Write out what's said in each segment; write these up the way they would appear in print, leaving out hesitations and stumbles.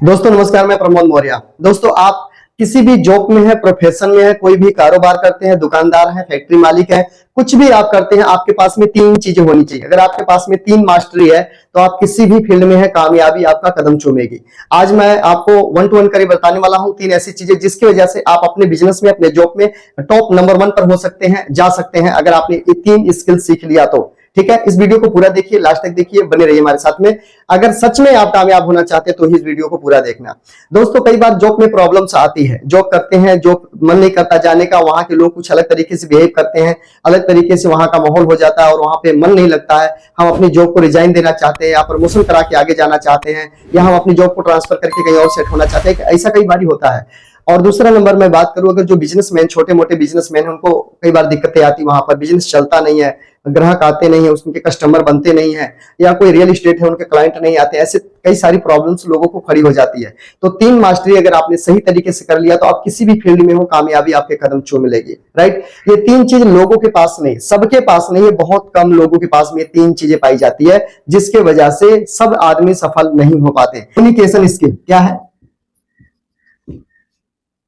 दोस्तों नमस्कार, मैं प्रमोद मौर्य। दोस्तों आप किसी भी जॉब में है, प्रोफेशन में है, कोई भी कारोबार करते हैं, दुकानदार है, फैक्ट्री मालिक है, कुछ भी आप करते हैं, आपके पास में तीन चीजें होनी चाहिए। अगर आपके पास में तीन मास्टरी है तो आप किसी भी फील्ड में है, कामयाबी आपका कदम चूमेगी। आज मैं आपको 1 to 1 करीब बताने वाला हूं तीन ऐसी चीजें जिसकी वजह से आप अपने बिजनेस में, अपने जॉब में टॉप नंबर 1 पर हो सकते हैं, जा सकते हैं, अगर आपने ये तीन स्किल सीख लिया तो। ठीक है, इस वीडियो को पूरा देखिए, लास्ट तक देखिए, बने रहिए हमारे साथ में। अगर सच में आप कामयाब होना चाहते हैं तो इस वीडियो को पूरा देखना। दोस्तों कई बार जॉब में प्रॉब्लम्स आती है, जॉब करते हैं, जॉब मन नहीं करता जाने का, वहां के लोग कुछ अलग तरीके से बिहेव करते हैं, अलग तरीके से वहां का माहौल हो जाता है और वहां पे मन नहीं लगता है। हम अपनी जॉब को रिजाइन देना चाहते हैं या प्रमोशन करा के आगे जाना चाहते हैं, या हम अपनी जॉब को ट्रांसफर करके कहीं और सेट होना चाहते हैं, ऐसा कई बार होता है। और दूसरा नंबर मैं बात करूं, अगर जो बिजनेसमैन, छोटे मोटे बिजनेसमैन हैं, उनको कई बार दिक्कतें आती, वहां पर बिजनेस चलता नहीं है, ग्राहक आते नहीं है, उनके कस्टमर बनते नहीं है, या कोई रियल एस्टेट है उनके क्लाइंट नहीं आते, ऐसे कई सारी प्रॉब्लम्स लोगों को खड़ी हो जाती है। तो तीन मास्टरी अगर आपने सही तरीके से कर लिया तो आप किसी भी फील्ड में हो, कामयाबी आपके कदम छू मिलेगी। राइट, ये तीन चीज लोगों के पास नहीं, सबके पास नहीं है, बहुत कम लोगों के पास में तीन चीजें पाई जाती है, जिसके वजह से सब आदमी सफल नहीं हो पाते। कम्युनिकेशन स्किल क्या है?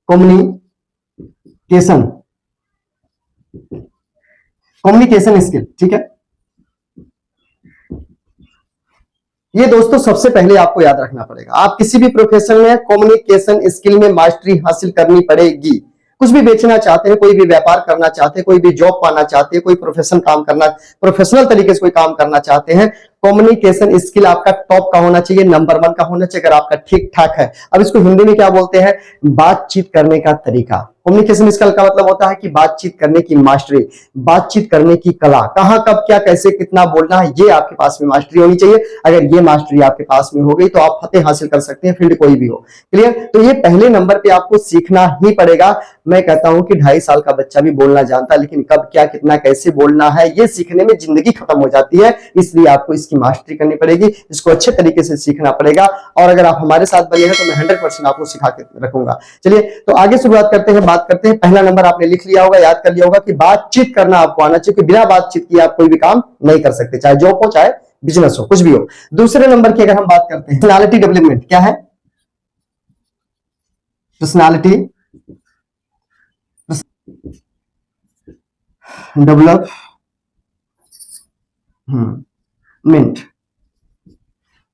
Communication, communication skill. ठीक है, ये दोस्तों सबसे पहले आपको याद रखना पड़ेगा। आप किसी भी प्रोफेशन में कम्युनिकेशन स्किल में मास्टरी हासिल करनी पड़ेगी। कुछ भी बेचना चाहते हैं, कोई भी व्यापार करना चाहते हैं, कोई भी जॉब पाना चाहते हैं, कोई प्रोफेशनल तरीके से कोई काम करना चाहते हैं, कम्युनिकेशन स्किल आपका टॉप का होना चाहिए, नंबर 1 का होना चाहिए। अगर आपका ठीक ठाक है, अब इसको हिंदी में क्या बोलते हैं? बातचीत करने का तरीका। कम्युनिकेशन स्किल का मतलब होता है कि बातचीत करने की मास्टरी, बातचीत करने की कला, कहां कब क्या कैसे कितना बोलना है, ये आपके पास में मास्टरी होनी चाहिए। अगर ये मास्टरी आपके पास में हो गई तो आप फतेह हासिल कर सकते हैं, फील्ड कोई भी हो। क्लियर? तो ये पहले नंबर पे आपको सीखना ही पड़ेगा। मैं कहता हूं कि 2.5 साल का बच्चा भी बोलना जानता, लेकिन कब क्या कितना कैसे बोलना है ये सीखने में जिंदगी खत्म हो जाती है। इसलिए आपको इसकी मास्टरी करनी पड़ेगी, इसको अच्छे तरीके से सीखना पड़ेगा। और अगर आप हमारे साथ बने हैं तो मैं 100% आपको सिखा के रखूंगा। चलिए तो आगे शुरुआत करते हैं, बात करते हैं। पहला नंबर आपने लिख लिया होगा, याद कर लिया होगा कि बातचीत करना आपको आना चाहिए, कि बिना बातचीत किए आप कोई भी काम नहीं कर सकते, चाहे जॉब हो चाहे बिजनेस हो, कुछ भी हो। दूसरे नंबर की अगर हम बात करते हैं, पर्सनालिटी डेवलपमेंट क्या है? Personality development,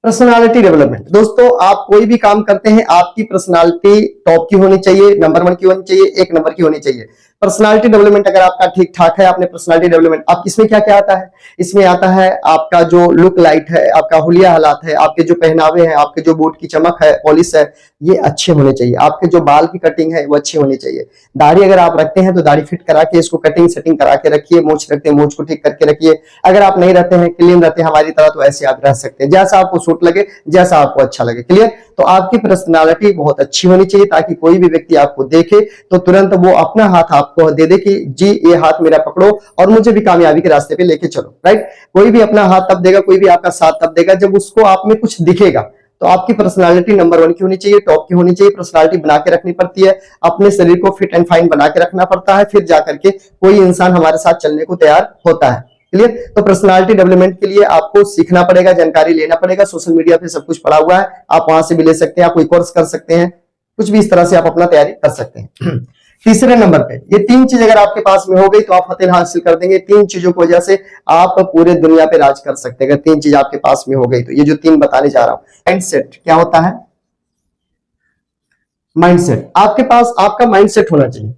personality development. दोस्तों आप कोई भी काम करते हैं, आपकी पर्सनालिटी टॉप की होनी चाहिए, नंबर 1 की होनी चाहिए, 1 नंबर की होनी चाहिए। पर्सनालिटी डेवलपमेंट अगर आपका ठीक ठाक है, आपने पर्सनालिटी डेवलपमेंट, आप इसमें क्या क्या आता है? इसमें आता है आपका जो लुक लाइट है, आपका हुलिया हालात है, आपके जो पहनावे हैं, आपके जो बूट की चमक है, पॉलिश है, ये अच्छे होने चाहिए। आपके जो बाल की कटिंग है वो अच्छी होनी चाहिए। दाढ़ी अगर आप रखते हैं तो दाढ़ी फिट करा के इसको कटिंग सेटिंग करा के रखिए। मूंछ रखते हैं, मूंछ को ठीक करके रखिए। अगर आप नहीं रहते हैं, क्लीन रहते हैं हमारी तरह, तो ऐसे आप रह सकते हैं, जैसा आपको सूट लगे, जैसा आपको अच्छा लगे। क्लियर? तो आपकी पर्सनालिटी बहुत अच्छी होनी चाहिए, ताकि कोई भी व्यक्ति आपको देखे तो तुरंत वो अपना हाथ आपको दे दे कि जी ये हाथ मेरा पकड़ो और मुझे भी कामयाबी के रास्ते पे लेके चलो। राइट? कोई भी अपना हाथ तब देगा, कोई भी आपका साथ तब देगा जब उसको आप में कुछ दिखेगा। तो आपकी पर्सनालिटी नंबर 1 की होनी चाहिए, टॉप की होनी चाहिए। पर्सनालिटी बना के रखनी पड़ती है, अपने शरीर को फिट एंड फाइन बना के रखना पड़ता है, फिर जाकर के कोई इंसान हमारे साथ चलने को तैयार होता है। क्लियर? तो पर्सनालिटी डेवलपमेंट के लिए आपको सीखना पड़ेगा, जानकारी लेना पड़ेगा। सोशल मीडिया पे सब कुछ पड़ा हुआ है, आप वहां से भी ले सकते हैं, आप कोई कोर्स कर सकते हैं, कुछ भी इस तरह से आप अपना तैयारी कर सकते हैं। तीसरे नंबर पे ये तीन चीज अगर आपके पास में हो गई तो आप फतेह हासिल कर देंगे। तीन चीजों की वजह से आप पूरे दुनिया पे राज कर सकते हैं, अगर तीन चीज आपके पास में हो गई तो। ये जो तीन बताने जा रहा हूं, माइंडसेट क्या होता है? माइंडसेट, आपके पास आपका माइंडसेट होना चाहिए।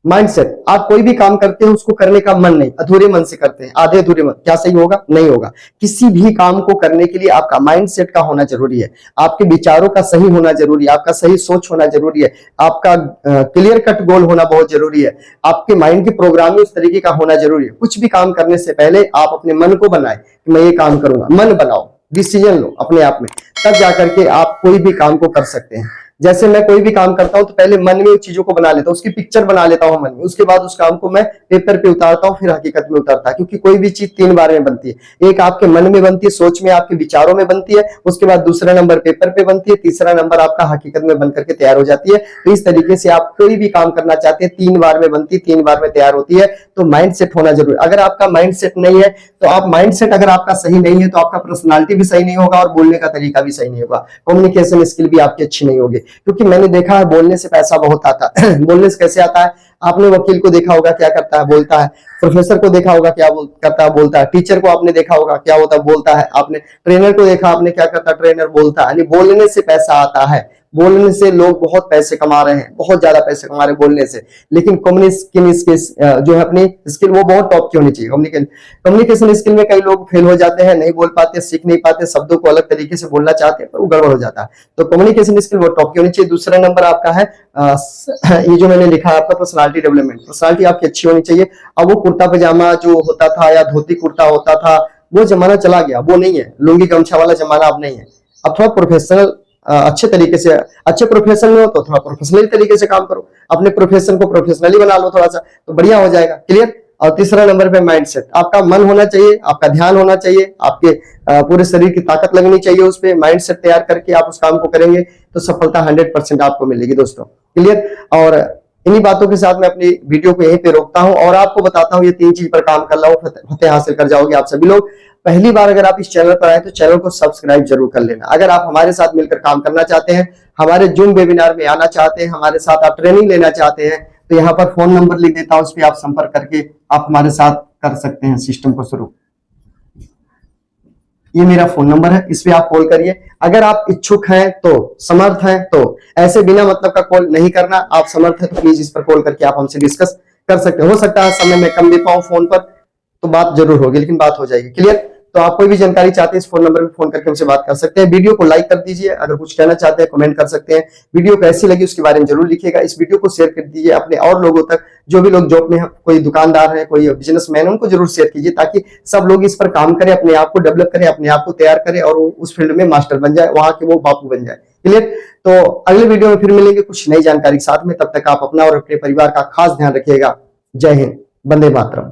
माइंडसेट, आप कोई भी काम करते हैं उसको करने का मन नहीं, अधूरे मन से करते हैं, आधे अधूरे मन, क्या सही होगा? नहीं होगा। किसी भी काम को करने के लिए आपका माइंडसेट का होना जरूरी है, आपके विचारों का सही होना जरूरी है, आपका सही सोच होना जरूरी है, आपका क्लियर कट गोल होना बहुत जरूरी है, आपके माइंड की प्रोग्रामिंग उस तरीके का होना जरूरी है। कुछ भी काम करने से पहले आप अपने मन को बनाए कि मैं ये काम करूंगा, मन बनाओ, डिसीजन लो अपने आप में, तब जाकर के आप कोई भी काम को कर सकते हैं। जैसे मैं कोई भी काम करता हूं तो पहले मन में उस चीजों को बना लेता हूं, उसकी पिक्चर बना लेता हूं मन में, उसके बाद उस काम को मैं पेपर पे उतारता हूं, फिर हकीकत में उतारता है। क्योंकि कोई भी चीज 3 बार में बनती है, एक आपके मन में बनती है, सोच में, आपके विचारों में बनती है, उसके बाद दूसरा नंबर पेपर पे बनती है, तीसरा नंबर आपका हकीकत में बनकर के तैयार हो जाती है। तो इस तरीके से आप कोई भी काम करना चाहते हैं 3 बार में बनती है, 3 बार में तैयार होती है। तो माइंड सेट होना जरूरी। अगर आपका माइंड सेट नहीं है तो आप माइंड सेट अगर आपका सही नहीं है तो आपका पर्सनालिटी भी सही नहीं होगा और बोलने का तरीका भी सही नहीं होगा, कम्युनिकेशन स्किल भी आपकी अच्छी नहीं होगी। क्योंकि मैंने देखा है बोलने से पैसा बहुत आता है। बोलने से कैसे आता है? आपने वकील को देखा होगा क्या करता है, बोलता है। प्रोफेसर को देखा होगा क्या करता है, बोलता है। टीचर को आपने देखा होगा क्या होता है, बोलता है। आपने ट्रेनर को देखा, आपने क्या करता है, ट्रेनर बोलता है। यानी बोलने से पैसा आता है, बोलने से लोग बहुत पैसे कमा रहे हैं, बहुत ज्यादा पैसे कमा रहे हैं बोलने से। लेकिन कम्युनिकेशन जो है अपनी स्किल वो बहुत टॉप की होनी चाहिए। कम्युनिकेशन स्किल में कई लोग फेल हो जाते हैं, नहीं बोल पाते, सीख नहीं पाते, शब्दों को अलग तरीके से बोलना चाहते हैं पर वो गड़बड़ हो जाता है। तो कम्युनिकेशन स्किल वो टॉप की होनी चाहिए। दूसरा नंबर आपका है ये जो मैंने लिखा है आपका पर्सनालिटी डेवलपमेंट। पर्सनालिटी आपकी अच्छी होनी चाहिए। अब वो कुर्ता पजामा जो होता था या धोती कुर्ता होता था वो जमाना चला गया, वो नहीं है। लुंगी गमछा वाला जमाना अब नहीं है। अब थोड़ा प्रोफेशनल अच्छे तरीके से, अच्छे प्रोफेशन में हो तो थोड़ा प्रोफेशनल तरीके से काम करो, अपने प्रोफेशन को प्रोफेशनली बना लो थोड़ा सा, तो बढ़िया हो जाएगा। क्लियर। और तीसरा नंबर पे माइंडसेट, आपका मन होना चाहिए, आपका ध्यान होना चाहिए, आपके पूरे शरीर की ताकत लगनी चाहिए उस पे। माइंडसेट तैयार करके आप उस काम को करेंगे तो सफलता 100% आपको मिलेगी दोस्तों। क्लियर। और इन्हीं बातों के साथ मैं अपनी वीडियो को यहीं पे रोकता हूं और आपको बताता हूं ये 3 चीज पर काम कर लो, फतेह हासिल कर जाओगे आप सभी लोग। पहली बार अगर आप इस चैनल पर आए तो चैनल को सब्सक्राइब जरूर कर लेना। अगर आप हमारे साथ मिलकर काम करना चाहते हैं, हमारे जूम वेबिनार में आना चाहते हैं, हमारे साथ आप ट्रेनिंग लेना चाहते हैं, तो यहाँ पर फोन नंबर लिख देता हूं, उस पर आप संपर्क करके आप हमारे साथ कर सकते हैं सिस्टम को शुरू। ये मेरा फोन नंबर है, इस पे आप कॉल करिए। अगर आप इच्छुक हैं तो, समर्थ हैं तो, ऐसे बिना मतलब का कॉल नहीं करना। आप समर्थ हैं तो प्लीज इस पर कॉल करके आप हमसे डिस्कस कर सकते हैं। हो सकता है समय मैं कम दे पाऊं फोन पर, तो बात जरूर होगी, लेकिन बात हो जाएगी। क्लियर। तो आप कोई भी जानकारी चाहते हैं इस फोन नंबर पे फोन करके हमसे बात कर सकते हैं। वीडियो को लाइक कर दीजिए, अगर कुछ कहना चाहते हैं कमेंट कर सकते हैं। वीडियो कैसी लगी उसके बारे में जरूर लिखिएगा। इस वीडियो को शेयर कर दीजिए अपने और लोगों तक, जो भी लोग जॉब में हैं, कोई दुकानदार है, कोई बिजनेसमैन है, उनको जरूर शेयर कीजिए ताकि सब लोग इस पर काम करें, अपने आप को डेवलप करें, अपने आप को तैयार करें और उस फील्ड में मास्टर बन जाए, वहां के वो बापू बन जाए। क्लियर। तो अगले वीडियो में फिर मिलेंगे कुछ नई जानकारी के साथ में। तब तक आप अपना और अपने परिवार का खास ध्यान रखिएगा। जय हिंद, वंदे मातरम।